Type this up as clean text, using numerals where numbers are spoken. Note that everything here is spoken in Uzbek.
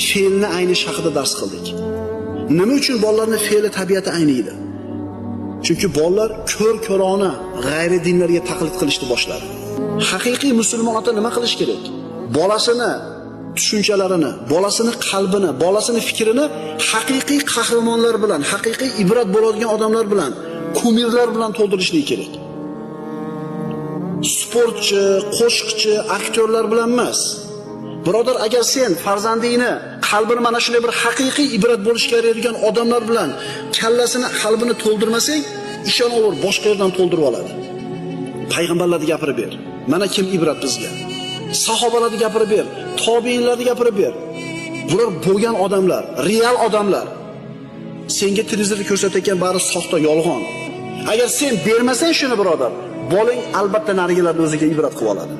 fe'lni aynish haqida dars qildik. Nima uchun bolalarning fe'li tabiati ayniydi? Chunki bolalar ko'r-ko'rona g'ayri dinlarga taqlid qilishni boshladi. Haqiqiy musulmon ota nima qilish kerak? Bolasini tushunchalarini, bolasini qalbini, bolasini fikrini haqiqiy qahramonlar bilan, haqiqiy ibrat bo'ladigan odamlar bilan, kumirlar bilan to'ldirishligi kerak. Sportchi, qo'shiqchi, aktyorlar bilan emas. Birodar, agar sen farzandingni qalbini mana shunday bir haqiqiy ibrat bo'lishga yaraydigan odamlar bilan kallasini, qalbini to'ldirmasang, ishonaver, boshqa yerdan to'ldirib oladi. Payg'ambarlarni gapirib ber. Mana kim ibrat bizga. Sahobalarni gapirib ber, tobiinlarni gapirib ber. Bular bo'lgan odamlar, real odamlar. Senga televizorda ko'rsatayotgan bari soxta, yolg'on. Agar sen bermasang shuni birodar, bolang albatta narigilarni o'ziga ibrat qilib oladi.